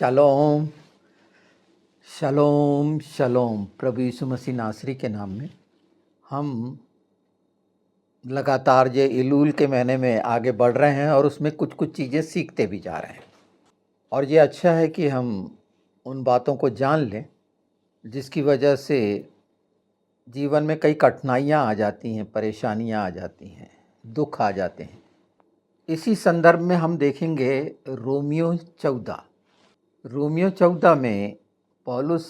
शलोम शलोम शलोम। प्रभु यीशु मसीह नासरी के नाम में हम लगातार ये इलूल के महीने में आगे बढ़ रहे हैं और उसमें कुछ कुछ चीज़ें सीखते भी जा रहे हैं। और ये अच्छा है कि हम उन बातों को जान लें जिसकी वजह से जीवन में कई कठिनाइयाँ आ जाती हैं, परेशानियाँ आ जाती हैं, दुख आ जाते हैं। इसी संदर्भ में हम देखेंगे रोमियो 14। रोमियो 14 में पौलुस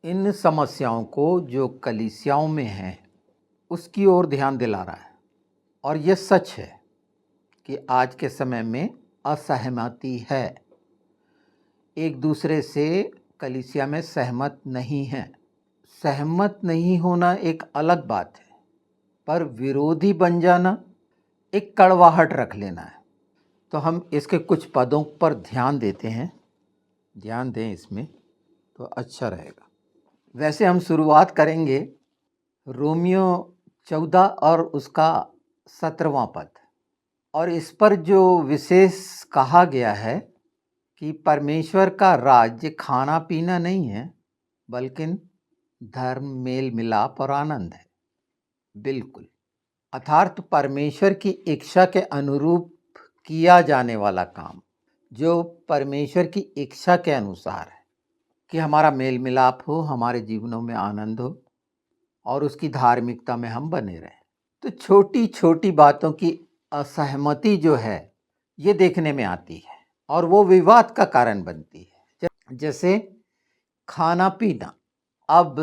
इन समस्याओं को जो कलीसियाओं में हैं उसकी ओर ध्यान दिला रहा है। और ये सच है कि आज के समय में असहमति है, एक दूसरे से कलीसिया में सहमत नहीं है। सहमत नहीं होना एक अलग बात है, पर विरोधी बन जाना, एक कड़वाहट रख लेना है। तो हम इसके कुछ पदों पर ध्यान देते हैं, ध्यान दें इसमें तो अच्छा रहेगा। वैसे हम शुरुआत करेंगे रोमियो 14 और उसका 17वां पद। और इस पर जो विशेष कहा गया है कि परमेश्वर का राज्य खाना पीना नहीं है बल्कि धर्म, मेल मिलाप और आनंद है। बिल्कुल, अर्थात परमेश्वर की इच्छा के अनुरूप किया जाने वाला काम, जो परमेश्वर की इच्छा के अनुसार है कि हमारा मेल मिलाप हो, हमारे जीवनों में आनंद हो और उसकी धार्मिकता में हम बने रहें। तो छोटी छोटी बातों की असहमति जो है ये देखने में आती है और वो विवाद का कारण बनती है। जैसे खाना पीना, अब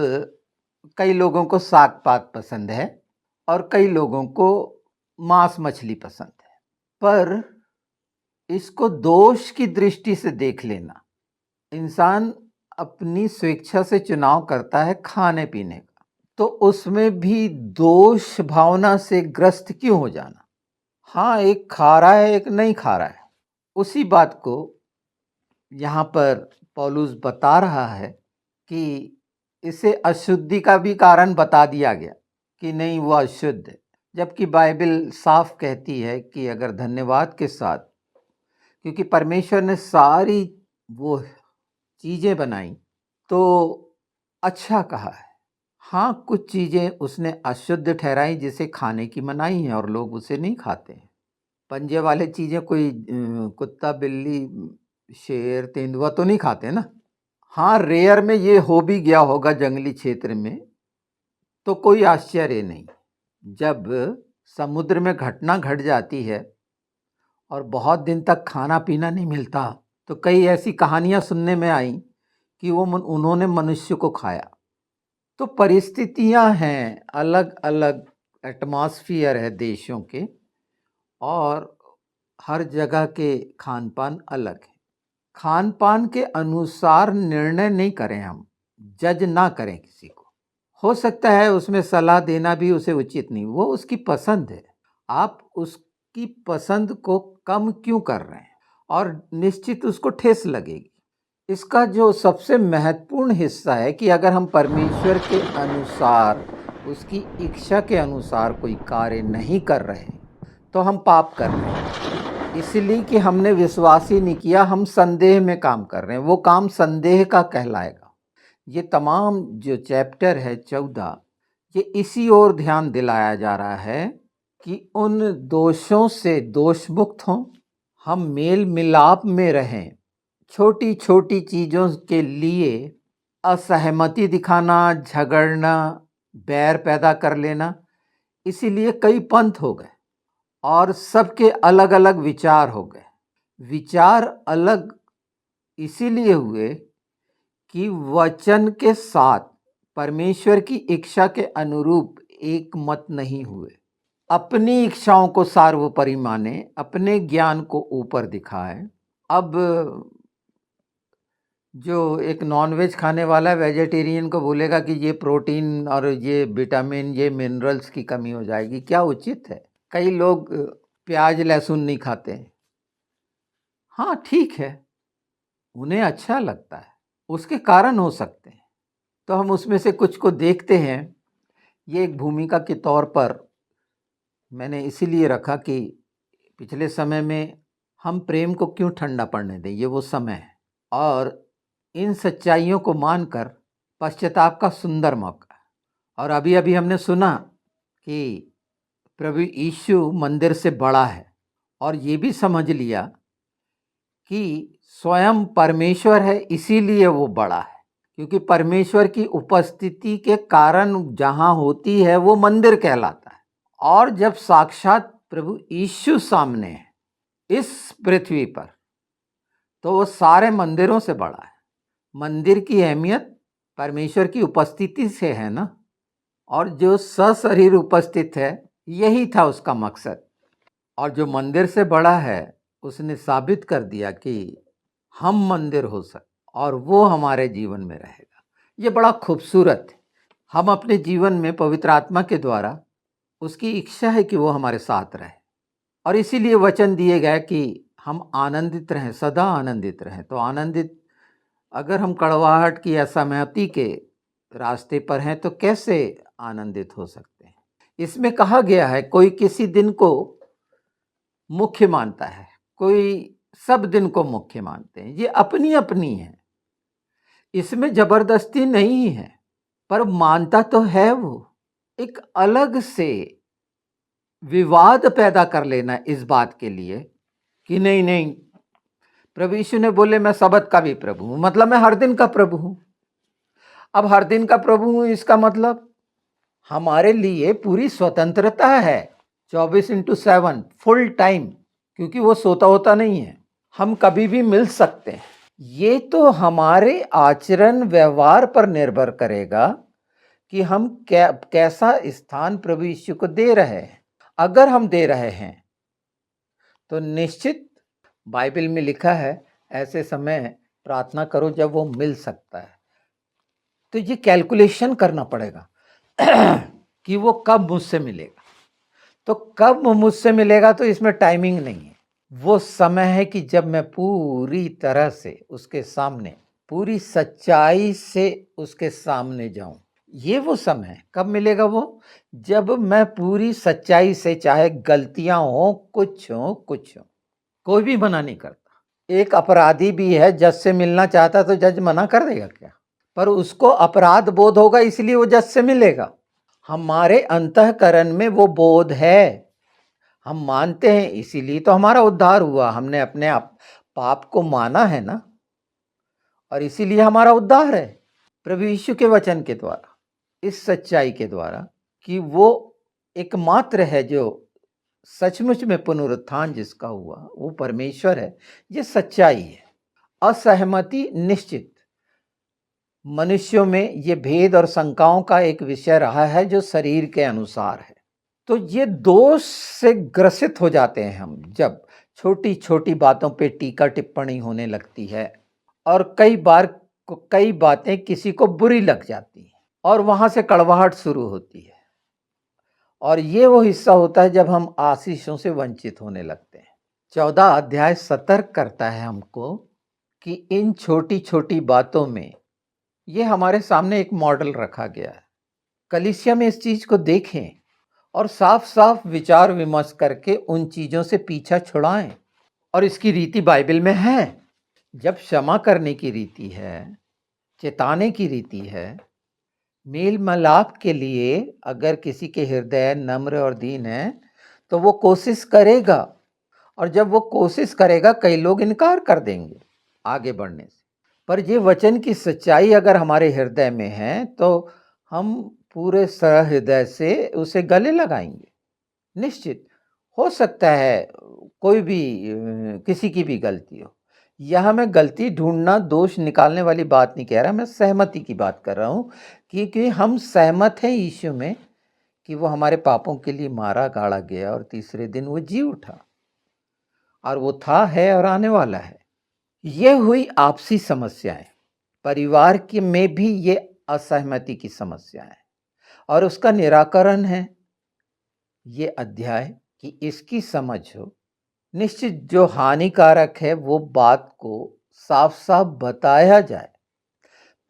कई लोगों को साग पात पसंद है और कई लोगों को मांस मछली पसंद है, पर इसको दोष की दृष्टि से देख लेना, इंसान अपनी स्वेच्छा से चुनाव करता है खाने पीने का, तो उसमें भी दोष भावना से ग्रस्त क्यों हो जाना। हाँ, एक खा रहा है, एक नहीं खा रहा है। उसी बात को यहाँ पर पौलुस बता रहा है कि इसे अशुद्धि का भी कारण बता दिया गया कि नहीं, वो अशुद्ध है, जबकि बाइबल साफ कहती है कि अगर धन्यवाद के साथ, क्योंकि परमेश्वर ने सारी वो चीज़ें बनाई तो अच्छा कहा है। हाँ, कुछ चीज़ें उसने अशुद्ध ठहराई जिसे खाने की मनाही है और लोग उसे नहीं खाते हैं। पंजे वाले चीज़ें कोई कुत्ता, बिल्ली, शेर, तेंदुआ तो नहीं खाते ना। हाँ, रेयर में ये हो भी गया होगा जंगली क्षेत्र में, तो कोई आश्चर्य नहीं। जब समुद्र में घटना घट जाती है और बहुत दिन तक खाना पीना नहीं मिलता, तो कई ऐसी कहानियां सुनने में आई कि उन्होंने मनुष्य को खाया। तो परिस्थितियां हैं, अलग अलग एटमॉस्फियर है देशों के, और हर जगह के खान पान अलग है। खान पान के अनुसार निर्णय नहीं करें, हम जज ना करें किसी को। हो सकता है उसमें सलाह देना भी उसे उचित नहीं, वो उसकी पसंद है। आप उसकी पसंद को कम क्यों कर रहे हैं, और निश्चित उसको ठेस लगेगी। इसका जो सबसे महत्वपूर्ण हिस्सा है कि अगर हम परमेश्वर के अनुसार, उसकी इच्छा के अनुसार कोई कार्य नहीं कर रहे तो हम पाप कर रहे हैं, इसलिए कि हमने विश्वास ही नहीं किया, हम संदेह में काम कर रहे हैं, वो काम संदेह का कहलाएगा। ये तमाम जो चैप्टर है 14, ये इसी ओर ध्यान दिलाया जा रहा है कि उन दोषों से दोष मुक्त हों, हम मेल मिलाप में रहें। छोटी छोटी चीज़ों के लिए असहमति दिखाना, झगड़ना, बैर पैदा कर लेना, इसीलिए कई पंथ हो गए और सबके अलग अलग विचार हो गए। विचार अलग इसीलिए हुए कि वचन के साथ परमेश्वर की इच्छा के अनुरूप एक मत नहीं हुए। अपनी इच्छाओं को सर्वोपरि माने, अपने ज्ञान को ऊपर दिखाए। अब जो एक नॉनवेज खाने वाला वेजिटेरियन को बोलेगा कि ये प्रोटीन और ये विटामिन, ये मिनरल्स की कमी हो जाएगी, क्या उचित है? कई लोग प्याज लहसुन नहीं खाते हैं। हाँ, ठीक है, उन्हें अच्छा लगता है, उसके कारण हो सकते हैं, तो हम उसमें से कुछ को देखते हैं। ये एक भूमिका के तौर पर मैंने इसीलिए रखा कि पिछले समय में हम प्रेम को क्यों ठंडा पड़ने दें, ये वो समय है। और इन सच्चाइयों को मानकर पश्चाताप का सुंदर मौका। और अभी अभी हमने सुना कि प्रभु यीशु मंदिर से बड़ा है, और ये भी समझ लिया कि स्वयं परमेश्वर है, इसीलिए वो बड़ा है, क्योंकि परमेश्वर की उपस्थिति के कारण जहाँ होती है वो मंदिर कहलाता है। और जब साक्षात प्रभु यीशु सामने है इस पृथ्वी पर, तो वो सारे मंदिरों से बड़ा है। मंदिर की अहमियत परमेश्वर की उपस्थिति से है ना, और जो सशरीर उपस्थित है यही था उसका मकसद। और जो मंदिर से बड़ा है उसने साबित कर दिया कि हम मंदिर हो सकते और वो हमारे जीवन में रहेगा। ये बड़ा खूबसूरत है। हम अपने जीवन में पवित्र आत्मा के द्वारा, उसकी इच्छा है कि वो हमारे साथ रहे, और इसीलिए वचन दिए गए कि हम आनंदित रहें, सदा आनंदित रहें। तो आनंदित, अगर हम कड़वाहट की असहमति के रास्ते पर हैं तो कैसे आनंदित हो सकते हैं? इसमें कहा गया है कोई किसी दिन को मुख्य मानता है, कोई सब दिन को मुख्य मानते हैं। ये अपनी अपनी है, इसमें जबरदस्ती नहीं है, पर मानता तो है वो। एक अलग से विवाद पैदा कर लेना इस बात के लिए कि नहीं नहीं, प्रभु यीशु ने बोले मैं सबत का भी प्रभु हूं, मतलब मैं हर दिन का प्रभु हूं। अब हर दिन का प्रभु हूं, इसका मतलब हमारे लिए पूरी स्वतंत्रता है, 24/7 फुल टाइम, क्योंकि वो सोता होता नहीं है, हम कभी भी मिल सकते हैं। ये तो हमारे आचरण व्यवहार पर निर्भर करेगा कि हम कैसा स्थान प्रभु यीशु को दे रहे हैं। अगर हम दे रहे हैं तो निश्चित बाइबल में लिखा है ऐसे समय प्रार्थना करो जब वो मिल सकता है। तो ये कैलकुलेशन करना पड़ेगा कि वो कब मुझसे मिलेगा। तो कब मुझसे मिलेगा, तो इसमें टाइमिंग नहीं है। वो समय है कि जब मैं पूरी तरह से उसके सामने, पूरी सच्चाई से उसके सामने जाऊं। ये वो समय है। कब मिलेगा वो? जब मैं पूरी सच्चाई से, चाहे गलतियां हो, कुछ हो, कोई भी मना नहीं करता। एक अपराधी भी है, जज से मिलना चाहता तो जज मना कर देगा क्या? पर उसको अपराध बोध होगा, इसलिए वो जज से मिलेगा। हमारे अंतःकरण में वो बोध है, हम मानते हैं, इसीलिए तो हमारा उद्धार हुआ। हमने अपने आप पाप को माना है ना, और इसीलिए हमारा उद्धार है प्रभु यीशु के वचन के द्वारा, इस सच्चाई के द्वारा कि वो एकमात्र है जो सचमुच में पुनरुत्थान जिसका हुआ वो परमेश्वर है। ये सच्चाई है। असहमति निश्चित मनुष्यों में ये भेद और शंकाओं का एक विषय रहा है जो शरीर के अनुसार है। तो ये दोष से ग्रसित हो जाते हैं हम जब छोटी छोटी बातों पे टीका टिप्पणी होने लगती है, और कई बार कई बातें किसी को बुरी लग जाती हैं और वहां से कड़वाहट शुरू होती है। और ये वो हिस्सा होता है जब हम आशीषों से वंचित होने लगते हैं। 14 अध्याय सतर्क करता है हमको कि इन छोटी छोटी बातों में, ये हमारे सामने एक मॉडल रखा गया है। कलीसिया में इस चीज को देखें और साफ साफ विचार विमर्श करके उन चीजों से पीछा छुड़ाएं। और इसकी रीति बाइबल में है। जब क्षमा करने की रीति है, चेताने की रीति है, मेल मिलाप के लिए अगर किसी के हृदय नम्र और दीन है तो वो कोशिश करेगा। और जब वो कोशिश करेगा, कई लोग इनकार कर देंगे आगे बढ़ने से, पर ये वचन की सच्चाई अगर हमारे हृदय में है तो हम पूरे सहृदय से उसे गले लगाएंगे। निश्चित हो सकता है कोई भी किसी की भी गलती हो। यह मैं गलती ढूंढना, दोष निकालने वाली बात नहीं कह रहा, मैं सहमति की बात कर रहा हूं, क्योंकि हम सहमत हैं यीशु में कि वो हमारे पापों के लिए मारा गाड़ा गया और तीसरे दिन वो जी उठा, और वो था, है और आने वाला है। ये हुई आपसी समस्याएं। परिवार के में भी ये असहमति की समस्या है, और उसका निराकरण है ये अध्याय कि इसकी समझ हो। निश्चित जो हानिकारक है वो बात को साफ साफ बताया जाए,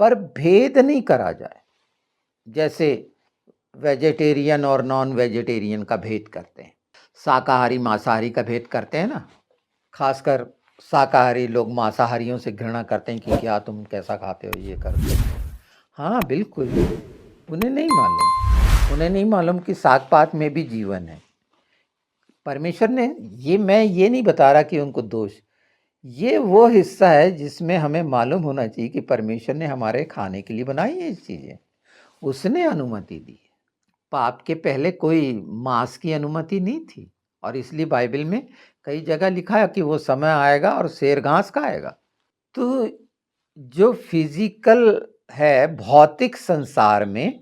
पर भेद नहीं करा जाए। जैसे वेजिटेरियन और नॉन वेजिटेरियन का भेद करते हैं, शाकाहारी मांसाहारी का भेद करते हैं ना, खासकर शाकाहारी लोग मांसाहारियों से घृणा करते हैं कि क्या तुम कैसा खाते हो, ये करते हो। हाँ, बिल्कुल। उन्हें नहीं मालूम कि साग-पात में भी जीवन है। परमेश्वर ने मैं ये नहीं बता रहा कि उनको दोष, ये वो हिस्सा है जिसमें हमें मालूम होना चाहिए कि परमेश्वर ने हमारे खाने के लिए बनाई है ये चीज़ें। उसने अनुमति दी है। पाप के पहले कोई मांस की अनुमति नहीं थी और इसलिए बाइबल में कई जगह लिखा है कि वो समय आएगा और शेर घास खाएगा। तो जो फिजिकल है, भौतिक संसार में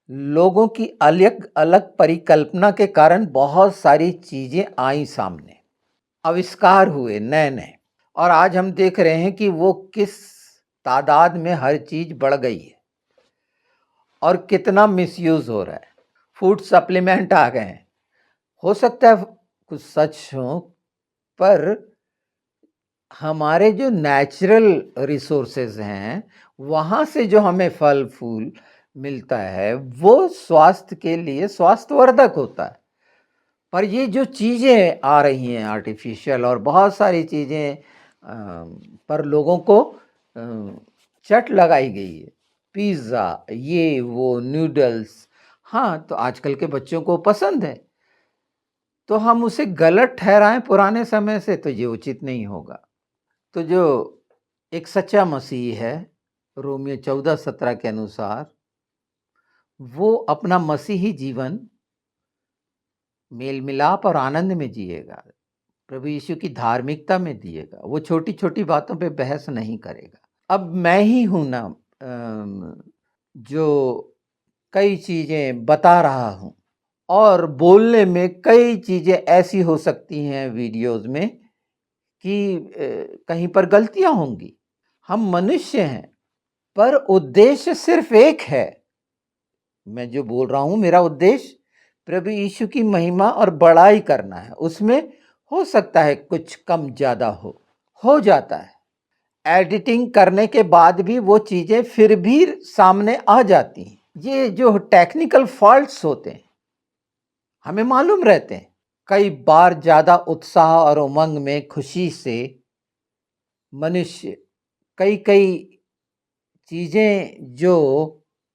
लोगों की अलग-अलग परिकल्पना के कारण बहुत सारी चीज़ें आई सामने, आविष्कार हुए नए-नए, और आज हम देख रहे हैं कि वो किस तादाद में हर चीज़ बढ़ गई है और कितना मिसयूज़ हो रहा है। फूड सप्लीमेंट आ गए हैं। हो सकता है कुछ सच हो, पर हमारे जो नेचुरल रिसोर्सेज हैं, वहाँ से जो हमें फल-फूल मिलता है, वो स्वास्थ्य के लिए स्वास्थ्यवर्धक होता है। पर ये जो चीज़ें आ रही हैं आर्टिफ़िशियल और बहुत सारी चीज़ें पर लोगों को चट लगाई गई है। पिज़्ज़ा, ये वो नूडल्स, हाँ, तो आजकल के बच्चों को पसंद है। तो हम उसे गलत ठहराएँ पुराने समय से, तो ये उचित नहीं होगा। तो जो एक सच्चा मसीह है, रोमियो 14:17 के अनुसार, वो अपना मसीही जीवन मेल-मिलाप और आनंद में जिएगा। प्रभु यीशु की धार्मिकता में जिएगा। वो छोटी-छोटी बातों पे बहस नहीं करेगा। अब मैं ही हूँ ना जो कई चीज़ें बता रहा हूँ और बोलने में कई चीज़ें ऐसी हो सकती हैं वीडियोज़ में कि कहीं पर गलतियाँ होंगी। हम मनुष्य हैं, पर उद्देश्य सिर्फ़ एक है। मैं जो बोल रहा हूँ, मेरा उद्देश्य प्रभु यीशु की महिमा और बड़ाई करना है। उसमें हो सकता है कुछ कम ज़्यादा हो जाता है। एडिटिंग करने के बाद भी वो चीज़ें फिर भी सामने आ जाती हैं। ये जो टेक्निकल फॉल्ट्स होते हैं, हमें मालूम रहते हैं। कई बार ज़्यादा उत्साह और उमंग में खुशी से मनुष्य कई-कई चीज़ें जो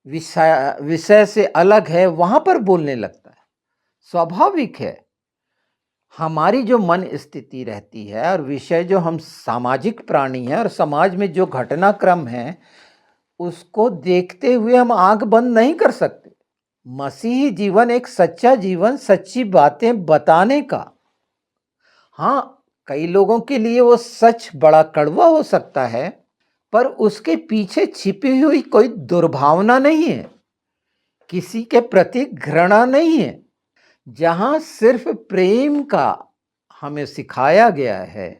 विषय से अलग है, वहाँ पर बोलने लगता है। स्वाभाविक है। हमारी जो मन स्थिति रहती है और विषय, जो हम सामाजिक प्राणी हैं और समाज में जो घटनाक्रम है, उसको देखते हुए हम आँख बंद नहीं कर सकते। मसीही जीवन एक सच्चा जीवन, सच्ची बातें बताने का। हाँ, कई लोगों के लिए वो सच बड़ा कड़वा हो सकता है, पर उसके पीछे छिपी हुई कोई दुर्भावना नहीं है, किसी के प्रति घृणा नहीं है। जहाँ सिर्फ प्रेम का हमें सिखाया गया है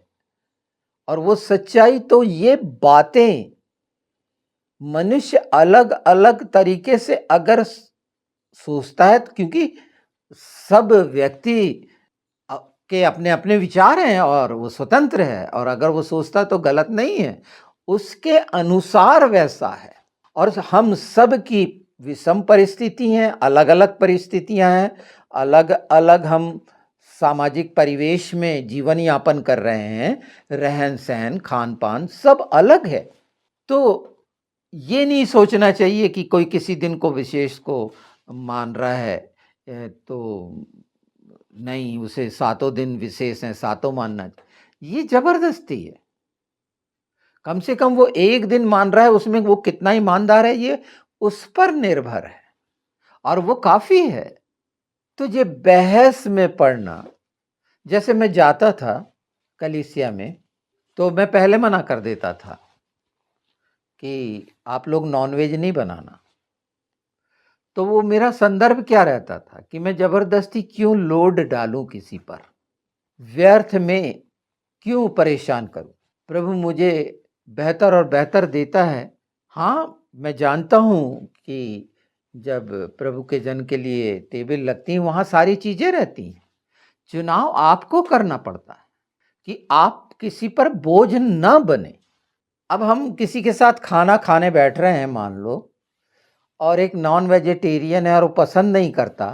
और वो सच्चाई, तो ये बातें मनुष्य अलग-अलग तरीके से अगर सोचता है, क्योंकि सब व्यक्ति के अपने-अपने विचार हैं और वो स्वतंत्र है, और अगर वो सोचता तो गलत नहीं है, उसके अनुसार वैसा है। और हम सब की विषम परिस्थिति हैं, अलग-अलग परिस्थितियां हैं, अलग-अलग हम सामाजिक परिवेश में जीवन यापन कर रहे हैं, रहन-सहन, खान-पान सब अलग है। तो ये नहीं सोचना चाहिए कि कोई किसी दिन को विशेष को मान रहा है, तो नहीं, उसे सातों दिन विशेष हैं, सातों मानना, ये जबरदस्ती है। कम से कम वो एक दिन मान रहा है, उसमें वो कितना ईमानदार है, ये उस पर निर्भर है और वो काफ़ी है। तो ये बहस में पड़ना, जैसे मैं जाता था कलीसिया में, तो मैं पहले मना कर देता था कि आप लोग नॉनवेज नहीं बनाना। तो वो मेरा संदर्भ क्या रहता था कि मैं ज़बरदस्ती क्यों लोड डालूँ किसी पर? व्यर्थ में क्यों परेशान करूँ? प्रभु मुझे बेहतर और बेहतर देता है। हाँ, मैं जानता हूँ कि जब प्रभु के जन के लिए टेबल लगती है, वहाँ सारी चीज़ें रहती हैं। चुनाव आपको करना पड़ता है कि आप किसी पर बोझ ना बने। अब हम किसी के साथ खाना खाने बैठ रहे हैं मान लो, और एक नॉन वेजिटेरियन है और वो पसंद नहीं करता,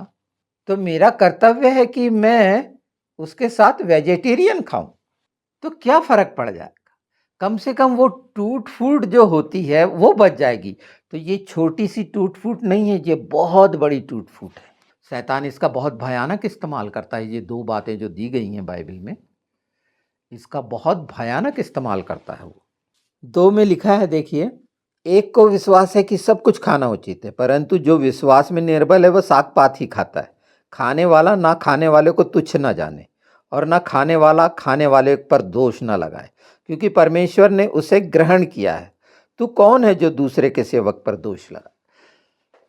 तो मेरा कर्तव्य है कि मैं उसके साथ वेजिटेरियन खाऊं। तो क्या फ़र्क पड़ जाएगा? कम से कम वो टूट-फूट जो होती है वो बच जाएगी। तो ये छोटी-सी टूट-फूट नहीं है, ये बहुत बड़ी टूट-फूट है। शैतान इसका बहुत भयानक इस्तेमाल करता है, ये 2 बातें जो दी गई हैं बाइबल में, इसका बहुत भयानक इस्तेमाल करता है वो। 2 में लिखा है देखिए, एक को विश्वास है कि सब कुछ खाना उचित है, परंतु जो विश्वास में निर्बल है वह साग-पात ही खाता है। खाने वाला ना खाने वाले को तुच्छ ना जाने, और ना खाने वाला खाने वाले पर दोष ना लगाए, क्योंकि परमेश्वर ने उसे ग्रहण किया है। तू कौन है जो दूसरे के सेवक पर दोष लगाए?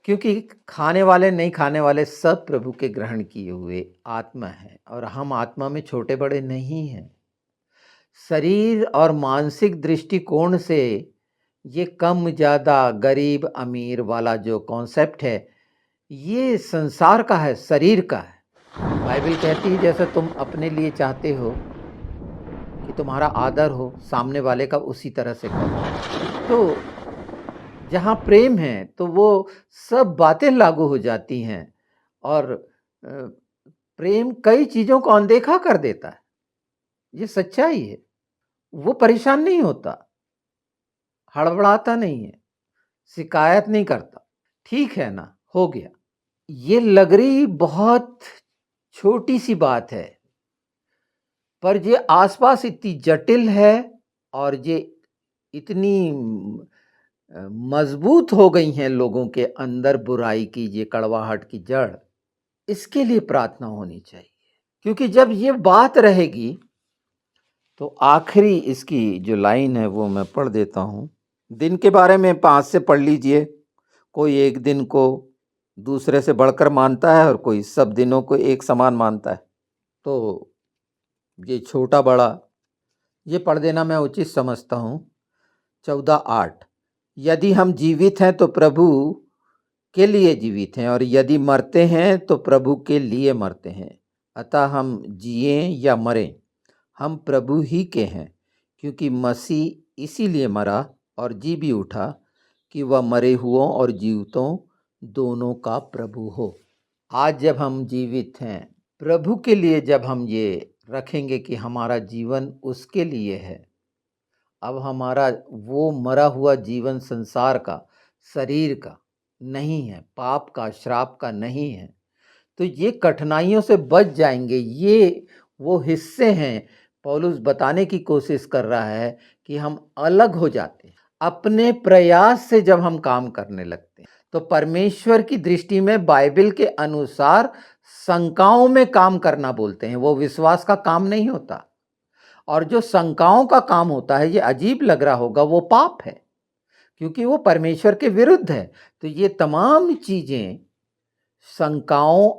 क्योंकि खाने वाले नहीं खाने वाले सब प्रभु के ग्रहण किए हुए आत्मा हैं, और हम आत्मा में छोटे बड़े नहीं हैं। शरीर और मानसिक दृष्टिकोण से ये कम ज़्यादा गरीब अमीर वाला जो कॉन्सेप्ट है, ये संसार का है, शरीर का है। बाइबल कहती है जैसे तुम अपने लिए चाहते हो कि तुम्हारा आदर हो, सामने वाले का उसी तरह से करो। तो जहाँ प्रेम है तो वो सब बातें लागू हो जाती हैं, और प्रेम कई चीज़ों को अनदेखा कर देता है। ये सच्चाई है। वो परेशान नहीं होता, हड़बड़ाता नहीं है, शिकायत नहीं करता। ठीक है ना, हो गया। ये लग रही बहुत छोटी-सी बात है, पर ये आस-पास इतनी जटिल है, और ये इतनी मज़बूत हो गई हैं लोगों के अंदर बुराई की ये कड़वाहट की जड़। इसके लिए प्रार्थना होनी चाहिए, क्योंकि जब ये बात रहेगी तो आखिरी इसकी जो लाइन है वो मैं पढ़ देता हूँ। दिन के बारे में 5 से पढ़ लीजिए। कोई एक दिन को दूसरे से बढ़कर मानता है और कोई सब दिनों को एक समान मानता है। तो ये छोटा बड़ा ये पढ़ देना मैं उचित समझता हूँ। 14:8 यदि हम जीवित हैं तो प्रभु के लिए जीवित हैं, और यदि मरते हैं तो प्रभु के लिए मरते हैं। अतः हम जिए या मरें, हम प्रभु ही के हैं, क्योंकि मसीह इसीलिए मरा और जी भी उठा कि वह मरे हुओं और जीवितों दोनों का प्रभु हो। आज जब हम जीवित हैं प्रभु के लिए, जब हम ये रखेंगे कि हमारा जीवन उसके लिए है, अब हमारा वो मरा हुआ जीवन संसार का, शरीर का नहीं है, पाप का, श्राप का नहीं है, तो ये कठिनाइयों से बच जाएंगे। ये वो हिस्से हैं, पौलुस बताने की कोशिश कर रहा है कि हम अलग हो जाते हैं अपने प्रयास से। जब हम काम करने लगते हैं तो परमेश्वर की दृष्टि में बाइबल के अनुसार शंकाओं में काम करना बोलते हैं, वो विश्वास का काम नहीं होता। और जो शंकाओं का काम होता है, ये अजीब लग रहा होगा, वो पाप है, क्योंकि वो परमेश्वर के विरुद्ध है। तो ये तमाम चीज़ें, शंकाओं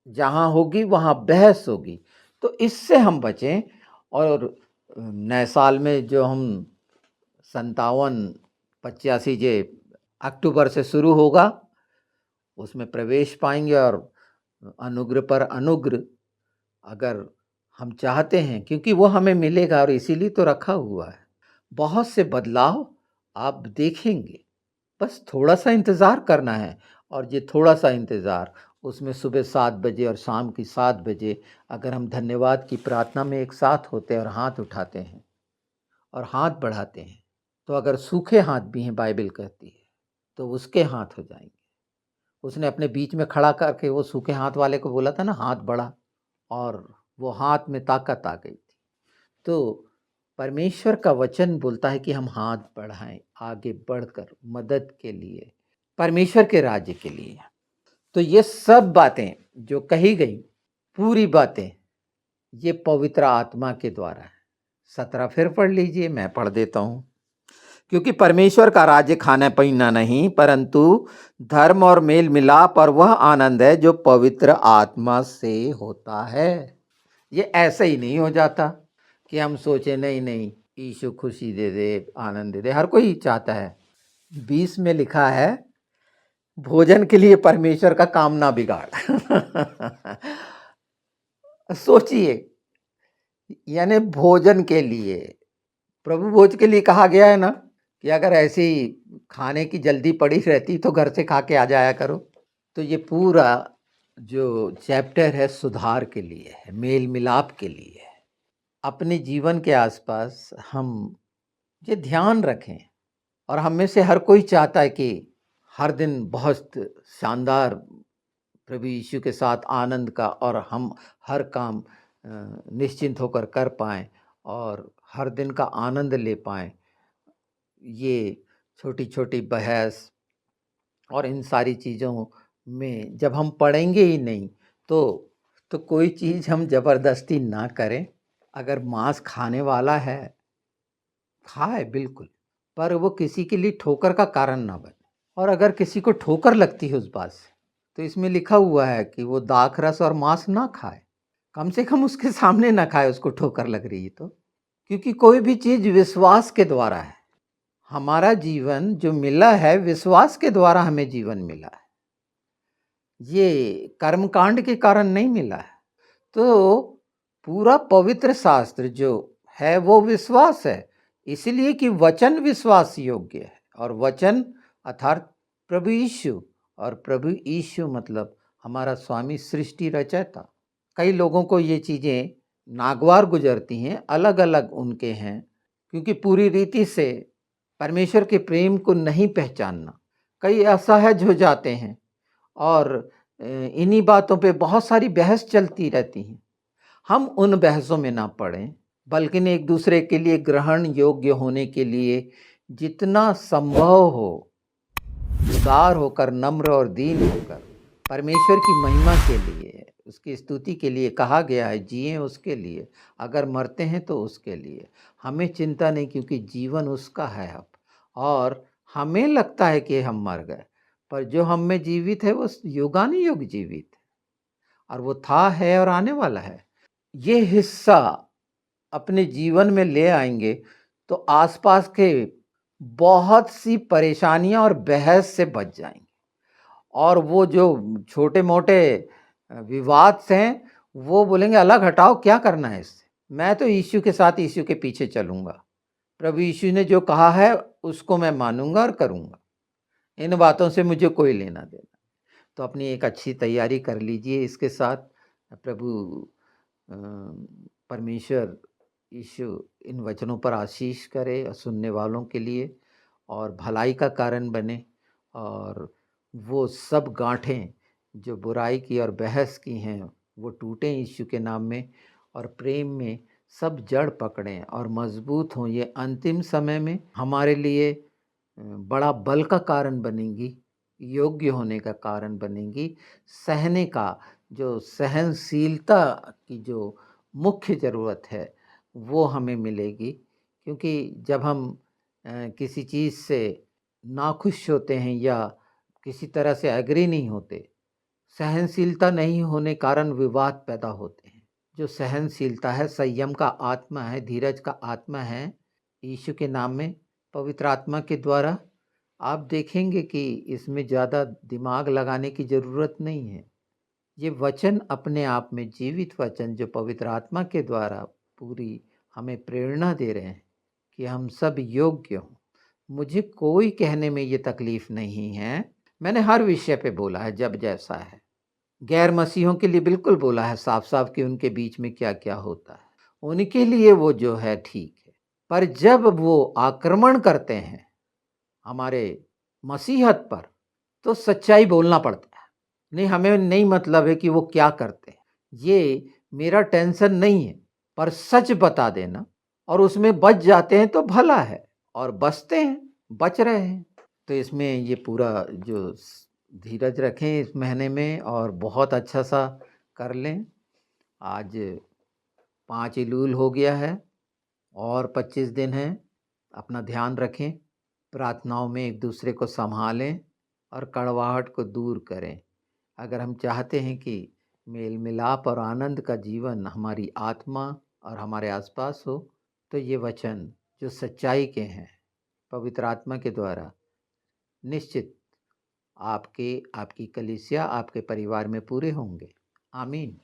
जहाँ होगी वहाँ बहस होगी, तो इससे हम बचें। और नए साल में जो हम 57-85 जे अक्टूबर से शुरू होगा, उसमें प्रवेश पाएंगे, और अनुग्रह पर अनुग्रह अगर हम चाहते हैं, क्योंकि वो हमें मिलेगा और इसीलिए तो रखा हुआ है। बहुत से बदलाव आप देखेंगे, बस थोड़ा सा इंतज़ार करना है। और ये थोड़ा सा इंतज़ार, उसमें सुबह 7 बजे और शाम की 7 बजे अगर हम धन्यवाद की प्रार्थना में एक साथ होते हैं और हाथ उठाते हैं और हाथ बढ़ाते हैं, तो अगर सूखे हाथ भी हैं, बाइबल कहती है, तो उसके हाथ हो जाएंगे। उसने अपने बीच में खड़ा करके वो सूखे हाथ वाले को बोला था ना, हाथ बढ़ा, और वो हाथ में ताकत आ गई थी। तो परमेश्वर का वचन बोलता है कि हम हाथ बढ़ाएं आगे बढ़कर मदद के लिए, परमेश्वर के राज्य के लिए। तो ये सब बातें जो कही गई, पूरी बातें, ये पवित्र आत्मा के द्वारा है। 17 फिर पढ़ लीजिए, मैं पढ़ देता हूँ। क्योंकि परमेश्वर का राज्य खाना पीना नहीं, परंतु धर्म और मेल मिलाप और वह आनंद है जो पवित्र आत्मा से होता है। ये ऐसे ही नहीं हो जाता कि हम सोचे नहीं नहीं यीशु खुशी दे दे, आनंद दे दे, हर कोई चाहता है। 20 में लिखा है, भोजन के लिए परमेश्वर का काम ना बिगाड़। सोचिए, यानी भोजन के लिए, प्रभु भोज के लिए कहा गया है ना, कि अगर ऐसी खाने की जल्दी पड़ी रहती तो घर से खा के आ जाया करो। तो ये पूरा जो चैप्टर है सुधार के लिए है, मेल मिलाप के लिए है। अपने जीवन के आसपास हम ये ध्यान रखें, और हम में से हर कोई चाहता है कि हर दिन बहुत शानदार प्रभु यीशु के साथ आनंद का, और हम हर काम निश्चिंत होकर कर पाएँ और हर दिन का आनंद ले पाएँ। ये छोटी-छोटी बहस और इन सारी चीज़ों में जब हम पड़ेंगे ही नहीं, तो कोई चीज़ हम ज़बरदस्ती ना करें। अगर मांस खाने वाला है, खाए बिल्कुल, पर वो किसी के लिए ठोकर का कारण ना बने। और अगर किसी को ठोकर लगती है उस बात से, तो इसमें लिखा हुआ है कि वो दाखरस और मांस ना खाए। कम से कम उसके सामने ना खाए, उसको ठोकर लग रही है तो। क्योंकि कोई भी चीज़ विश्वास के द्वारा है। हमारा जीवन जो मिला है, विश्वास के द्वारा हमें जीवन मिला है। ये कर्मकांड के कारण नहीं मिला है। तो पूरा पवित्र शास्त्र जो है वो विश्वास है, इसलिए कि वचन विश्वास योग्य है। और वचन अर्थात प्रभु यीशु, और प्रभु यीशु मतलब हमारा स्वामी सृष्टि रचयिता। कई लोगों को ये चीज़ें नागवार गुजरती हैं, अलग अलग उनके हैं, क्योंकि पूरी रीति से परमेश्वर के प्रेम को नहीं पहचानना। कई असहज हो जाते हैं, और इन्हीं बातों पे बहुत सारी बहस चलती रहती हैं। हम उन बहसों में ना पड़ें, बल्कि एक दूसरे के लिए ग्रहण योग्य होने के लिए जितना संभव हो, उदार होकर, नम्र और दीन होकर, परमेश्वर की महिमा के लिए, उसकी स्तुति के लिए कहा गया है, जिए उसके लिए, अगर मरते हैं तो उसके लिए। हमें चिंता नहीं, क्योंकि जीवन उसका है अब। और हमें लगता है कि हम मर गए, पर जो हम में जीवित है वो युगानुयुग जीवित है, और वो था, है और आने वाला है। ये हिस्सा अपने जीवन में ले आएंगे तो आसपास के बहुत सी परेशानियां और बहस से बच जाएंगे। और वो जो छोटे मोटे विवाद हैं, वो बोलेंगे अलग हटाओ, क्या करना है इससे, मैं तो यीशु के साथ, यीशु के पीछे चलूंगा। प्रभु यीशु ने जो कहा है उसको मैं मानूंगा और करूंगा। इन बातों से मुझे कोई लेना देना। तो अपनी एक अच्छी तैयारी कर लीजिए इसके साथ। प्रभु अ, परमेश्वर यीशु इन वचनों पर आशीष करे और सुनने वालों के लिए, और भलाई का कारण बने, और वो सब गांठें जो बुराई की और बहस की हैं वो टूटें यीशु के नाम में, और प्रेम में सब जड़ पकड़ें और मजबूत हों। ये अंतिम समय में हमारे लिए बड़ा बल का कारण बनेंगी, योग्य होने का कारण बनेंगी। सहने का, जो सहनशीलता की जो मुख्य ज़रूरत है वो हमें मिलेगी। क्योंकि जब हम किसी चीज़ से नाखुश होते हैं या किसी तरह से एग्री नहीं होते, सहनशीलता नहीं होने कारण विवाद पैदा होते हैं। जो सहनशीलता है, संयम का आत्मा है, धीरज का आत्मा है, यीशु के नाम में, पवित्र आत्मा के द्वारा, आप देखेंगे कि इसमें ज़्यादा दिमाग लगाने की ज़रूरत नहीं है। ये वचन अपने आप में जीवित वचन, जो पवित्र आत्मा के द्वारा पूरी हमें प्रेरणा दे रहे हैं कि हम सब योग्य हों। मुझे कोई कहने में ये तकलीफ नहीं है। मैंने हर विषय पे बोला है जब जैसा है। गैर मसीहों के लिए बिल्कुल बोला है साफ साफ कि उनके बीच में क्या क्या होता है, उनके लिए वो जो है ठीक है। पर जब वो आक्रमण करते हैं हमारे मसीहत पर, तो सच्चाई बोलना पड़ता है। नहीं, हमें नहीं मतलब है कि वो क्या करते हैं, ये मेरा टेंशन नहीं है, पर सच बता देना और उसमें बच जाते हैं तो भला है, और बचते हैं, बच रहे हैं। तो इसमें ये पूरा जो धीरज रखें इस महीने में, और बहुत अच्छा सा कर लें। आज 5 इलूल हो गया है और 25 दिन हैं। अपना ध्यान रखें, प्रार्थनाओं में एक दूसरे को संभालें और कड़वाहट को दूर करें। अगर हम चाहते हैं कि मेल मिलाप और आनंद का जीवन हमारी आत्मा और हमारे आसपास हो, तो ये वचन जो सच्चाई के हैं पवित्र आत्मा के द्वारा, निश्चित आपके, आपकी कलीसिया, आपके परिवार में पूरे होंगे। आमीन।